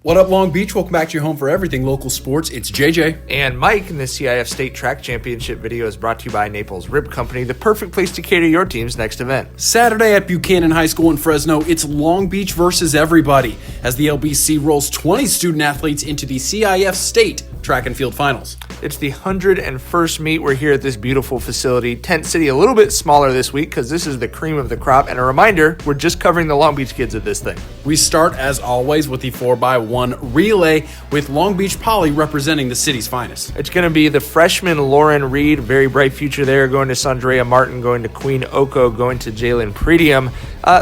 What up, Long Beach? Welcome back to your home for everything local sports. It's JJ. And Mike, and the CIF State Track Championship video is brought to you by Naples Rib Company, the perfect place to cater your team's next event. Saturday at Buchanan High School in Fresno, it's Long Beach versus everybody as the LBC rolls 20 student athletes into the CIF State Track and Field Finals. It's the 101st meet. We're here at this beautiful facility. Tent City a little bit smaller this week because this is the cream of the crop. And a reminder, we're just covering the Long Beach kids at this thing. We start, as always, with the 4x1 relay with Long Beach Poly representing the city's finest. It's going to be the freshman Lauren Reed, very bright future there, going to Sandrea Martin, going to Queen Oko, going to Jalen Pretium.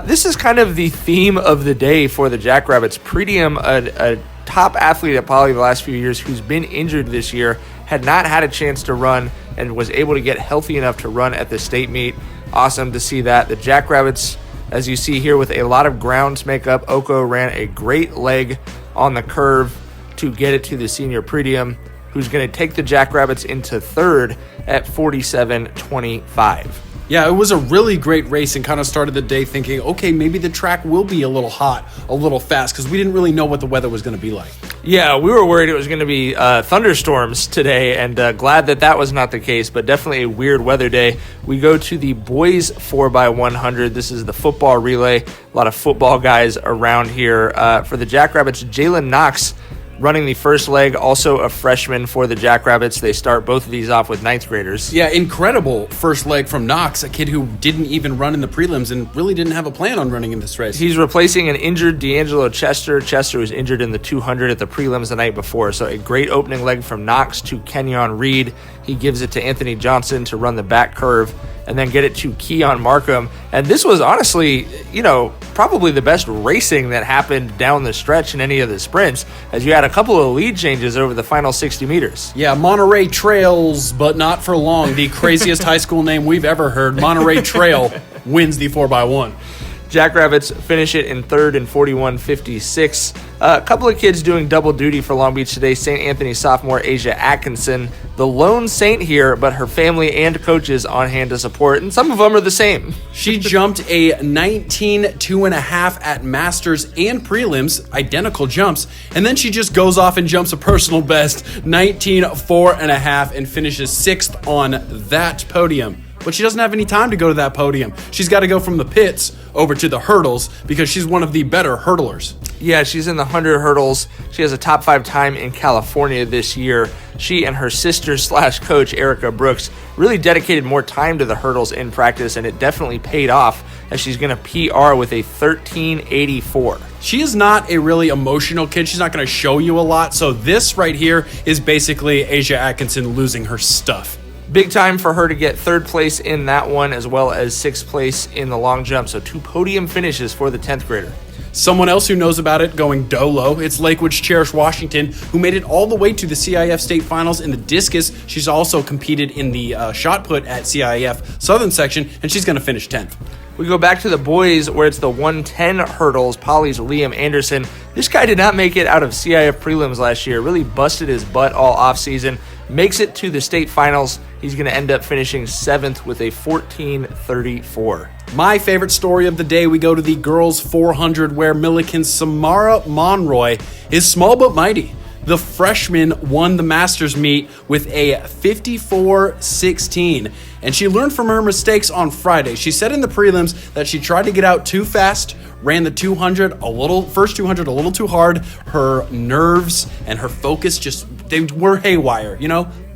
This is kind of the theme of the day for the Jackrabbits. Pretium, a top athlete at Poly the last few years who's been injured this year, had not had a chance to run and was able to get healthy enough to run at the state meet. Awesome to see that. The Jackrabbits, as you see here, with a lot of ground to make up, Oko ran a great leg on the curve to get it to the senior Pretium, who's going to take the Jackrabbits into third at 47.25. Yeah, it was a really great race and kind of started the day thinking, okay, maybe the track will be a little hot, a little fast, because we didn't really know what the weather was going to be like. Yeah, we were worried it was going to be thunderstorms today, and glad that was not the case, but definitely a weird weather day. We go to the boys 4x100. This is the football relay. A lot of football guys around here. For the Jackrabbits, Jalen Knox running the first leg, also a freshman for the Jackrabbits. They start both of these off with ninth graders. Yeah, incredible first leg from Knox, a kid who didn't even run in the prelims and really didn't have a plan on running in this race. He's replacing an injured D'Angelo Chester. Chester was injured in the 200 at the prelims the night before, so a great opening leg from Knox to Kenyon Reed. He gives it to Anthony Johnson to run the back curve and then get it to Keon Markham. And this was honestly, probably the best racing that happened down the stretch in any of the sprints, as you had a couple of lead changes over the final 60 meters. Yeah, Monterey Trails, but not for long. The craziest high school name we've ever heard. Monterey Trail wins the 4x1. Jackrabbits finish it in third in 41.56. A couple of kids doing double duty for Long Beach today. St. Anthony sophomore Asia Atkinson, the lone Saint here, but her family and coaches on hand to support, and some of them are the same. She jumped a 19.2.5 at Masters and prelims, identical jumps, and then she just goes off and jumps a personal best, 19.4.5, and finishes sixth on that podium. But she doesn't have any time to go to that podium. She's got to go from the pits over to the hurdles because she's one of the better hurdlers. Yeah, she's in the 100 hurdles. She has a top 5 time in California this year. She and her sister/coach, Erica Brooks, really dedicated more time to the hurdles in practice, and it definitely paid off as she's going to PR with a 13.84. She is not a really emotional kid. She's not going to show you a lot. So this right here is basically Asia Atkinson losing her stuff. Big time for her to get third place in that one, as well as sixth place in the long jump. So 2 podium finishes for the 10th grader. Someone else who knows about it going dolo, it's Lakewood's Cherish Washington, who made it all the way to the CIF state finals in the discus. She's also competed in the shot put at CIF Southern section, and she's going to finish 10th. We go back to the boys, where it's the 110 hurdles. Poly's Liam Anderson. This guy did not make it out of CIF prelims last year. Really busted his butt all offseason. Makes it to the state finals. He's going to end up finishing 7th with a 14.34. My favorite story of the day, we go to the girls 400, where Milliken's Samara Monroy is small but mighty. The freshman won the Masters meet with a 54.16, and she learned from her mistakes on Friday. She said in the prelims that she tried to get out too fast, ran the 200 first 200 a little too hard. Her nerves and her focus they were haywire,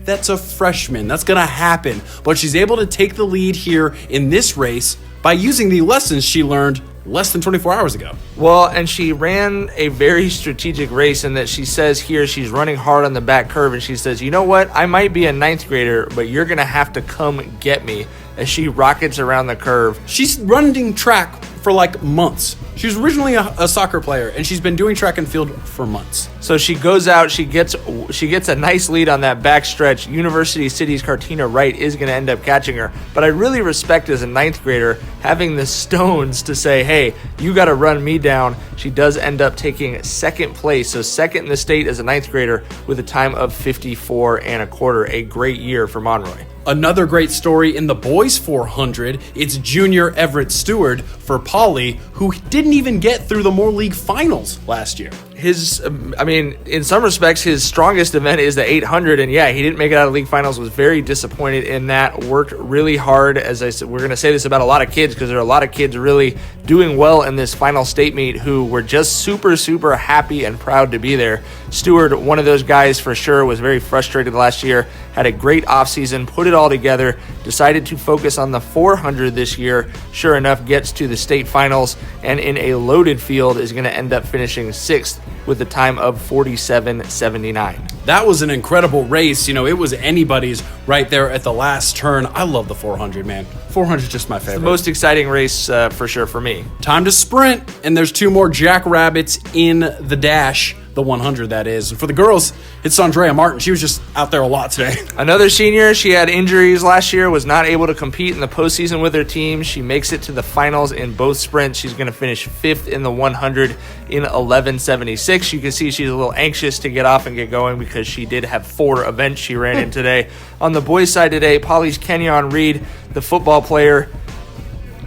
That's a freshman. That's going to happen. But she's able to take the lead here in this race by using the lessons she learned less than 24 hours ago. Well, and she ran a very strategic race in that she says here she's running hard on the back curve, and she says, you know what? I might be a 9th grader, but you're going to have to come get me, as she rockets around the curve. She's running track for like months. She was originally a soccer player, and she's been doing track and field for months. So she goes out, she gets a nice lead on that back stretch. University City's Cartina Wright is going to end up catching her. But I really respect, as a 9th grader, having the stones to say, hey, you got to run me down. She does end up taking 2nd place, so 2nd in the state as a 9th grader with a time of 54.25. A great year for Monroy. Another great story in the boys 400, it's junior Everett Stewart for Poly, who didn't even get through the Moore League finals last year. in some respects, his strongest event is the 800, and yeah, he didn't make it out of league finals, was very disappointed in that, worked really hard. As I said, we're going to say this about a lot of kids because there are a lot of kids really doing well in this final state meet who were just super, super happy and proud to be there. Stewart, one of those guys for sure, was very frustrated last year, had a great offseason, put it all together, decided to focus on the 400 this year. Sure enough, gets to the state finals, and in a loaded field is going to end up finishing 6th with a time of 47.79. That was an incredible race. It was anybody's right there at the last turn. I love the 400, man. 400 is just my favorite. It's the most exciting race for sure for me. Time to sprint, and there's 2 more jackrabbits in the dash. The 100, that is. And for the girls, it's Andrea Martin. She was just out there a lot today. Another senior. She had injuries last year, was not able to compete in the postseason with her team. She makes it to the finals in both sprints. She's going to finish 5th in the 100 in 11.76. You can see she's a little anxious to get off and get going because she did have 4 events she ran in today. On the boys' side today, Poly's Kenyon Reed, the football player,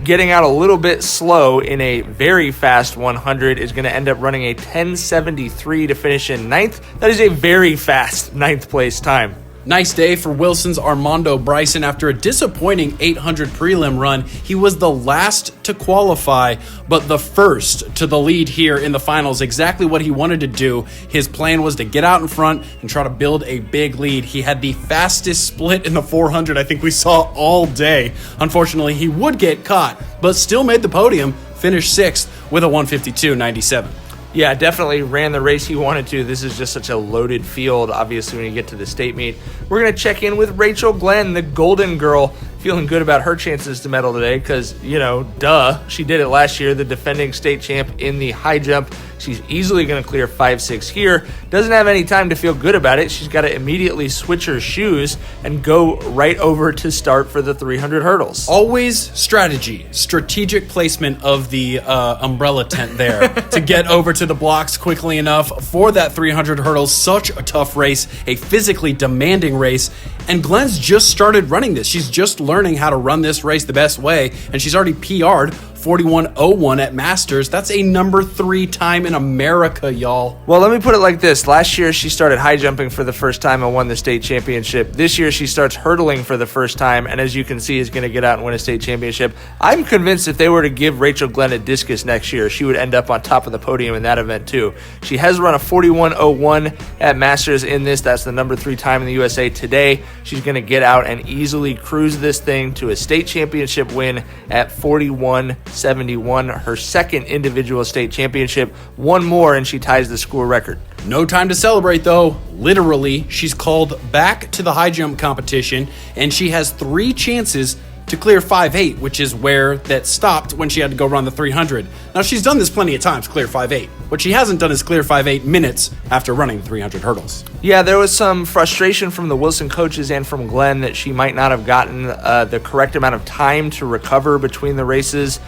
getting out a little bit slow in a very fast 100, is going to end up running a 10.73 to finish in 9th. That is a very fast 9th place time. Nice day for Wilson's Armando Bryson. After a disappointing 800 prelim run, he was the last to qualify, but the first to the lead here in the finals. Exactly what he wanted to do. His plan was to get out in front and try to build a big lead. He had the fastest split in the 400 I think we saw all day. Unfortunately, he would get caught, but still made the podium, finished 6th with a 152.97. Yeah, definitely ran the race he wanted to. This is just such a loaded field, obviously, when you get to the state meet. We're going to check in with Rachel Glenn, the Golden Girl, feeling good about her chances to medal today because, duh, she did it last year, the defending state champ in the high jump. She's easily going to clear 5.6 here. Doesn't have any time to feel good about it. She's got to immediately switch her shoes and go right over to start for the 300 hurdles. Always strategic placement of the umbrella tent there to get over to the blocks quickly enough for that 300 hurdles. Such a tough race, a physically demanding race. And Glenn's just started running this. She's just learning how to run this race the best way, and she's already PR'd 41.01 at Masters. That's a number 3 time in America, y'all. Well, let me put it like this. Last year, she started high jumping for the first time and won the state championship. This year, she starts hurdling for the first time, and as you can see, is going to get out and win a state championship. I'm convinced if they were to give Rachel Glenn a discus next year, she would end up on top of the podium in that event, too. She has run a 41.01 at Masters in this. That's the number 3 time in the USA today. She's going to get out and easily cruise this thing to a state championship win at 41.71, her second individual state championship. One more and she ties the school record. No time to celebrate, though. Literally, she's called back to the high jump competition, and she has 3 chances to clear 5.8, which is where that stopped when she had to go run the 300. Now, she's done this plenty of times, clear 5.8. What she hasn't done is clear 5.8 minutes after running 300 hurdles. Yeah, there was some frustration from the Wilson coaches and from Glenn that she might not have gotten the correct amount of time to recover between the races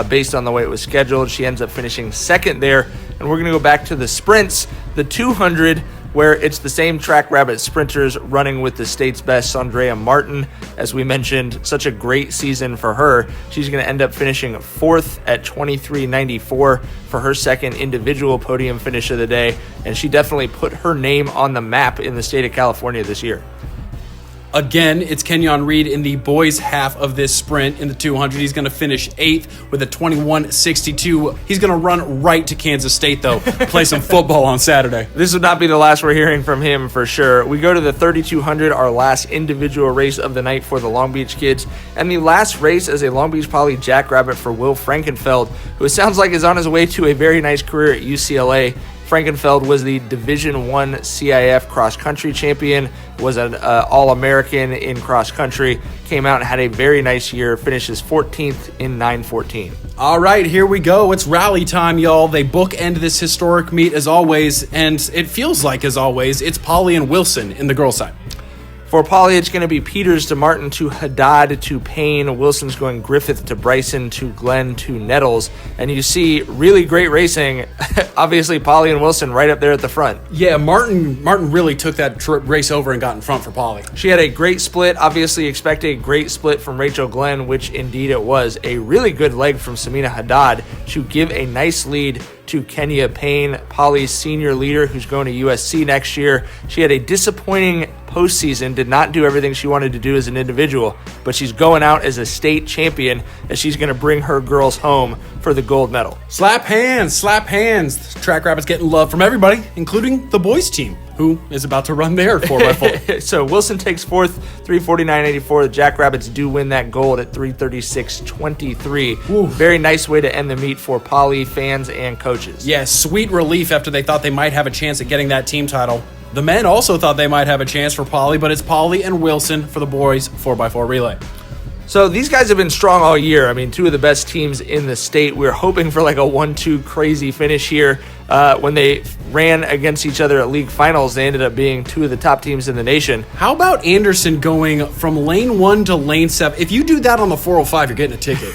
based on the way it was scheduled. She ends up finishing 2nd there, and we're going to go back to the sprints. The 200, where it's the same track rabbit sprinters running with the state's best, Andrea Martin. As we mentioned, such a great season for her. She's going to end up finishing 4th at 23.94 for her second individual podium finish of the day, and she definitely put her name on the map in the state of California this year. Again, it's Kenyon Reed in the boys' half of this sprint in the 200. He's going to finish 8th with a 21.62. He's going to run right to Kansas State, though, play some football on Saturday. This would not be the last we're hearing from him for sure. We go to the 3,200, our last individual race of the night for the Long Beach kids, and the last race as a Long Beach Poly Jackrabbit for Will Frankenfeld, who it sounds like is on his way to a very nice career at UCLA. Frankenfeld was the Division I CIF cross-country champion, was an All-American in cross-country, came out and had a very nice year, finishes 14th in 9:14. All right, here we go. It's rally time, y'all. They bookend this historic meet as always, and it feels like, as always, it's Polly and Wilson in the girls' side. For Poly, it's going to be Peters to Martin to Haddad to Payne. Wilson's going Griffith to Bryson to Glenn to Nettles. And you see really great racing. Obviously, Poly and Wilson right up there at the front. Yeah, Martin really took that race over and got in front for Poly. She had a great split. Obviously, expect a great split from Rachel Glenn, which indeed it was. A really good leg from Samina Haddad to give a nice lead to Kenya Payne, Poly's senior leader who's going to USC next year. She had a disappointing postseason, did not do everything she wanted to do as an individual, but she's going out as a state champion as she's going to bring her girls home for the gold medal. Slap hands, slap hands. Track Rapids getting love from everybody, including the boys team, who is about to run their 4x4. So Wilson takes fourth, 349.84. The Jackrabbits do win that gold at 336.23. Very nice way to end the meet for Poly fans and coaches. Yes, sweet relief after they thought they might have a chance at getting that team title. The men also thought they might have a chance for Poly, but it's Poly and Wilson for the boys 4x4 relay. So these guys have been strong all year. I mean, two of the best teams in the state. We were hoping for like a 1-2 crazy finish here. When they ran against each other at league finals, they ended up being two of the top teams in the nation. How about Anderson going from lane 1 to lane 7? If you do that on the 405, you're getting a ticket.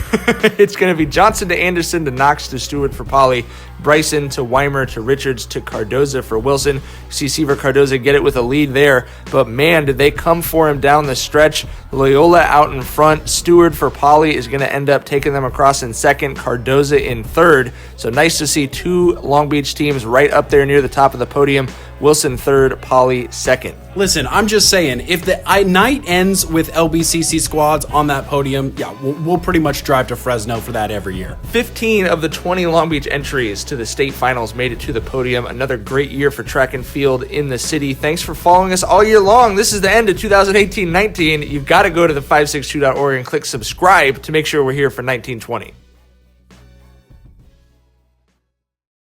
It's going to be Johnson to Anderson to Knox to Stewart for Poly, Bryson to Weimer to Richards to Cardoza for Wilson. You see Seaver Cardoza get it with a lead there, but man, did they come for him down the stretch. Loyola out in front. Stewart for Poly is going to end up taking them across in second, Cardoza in third. So nice to see two Long Beach teams right up there near the top of the podium. Wilson third, Poly second. Listen, I'm just saying, if the night ends with LBCC squads on that podium, yeah, we'll pretty much drive to Fresno for that every year. 15 of the 20 Long Beach entries to the state finals made it to the podium. Another great year for track and field in the city. Thanks for following us all year long. This is the end of 2018-19. You've got to go to the 562.org and click subscribe to make sure we're here for 1920.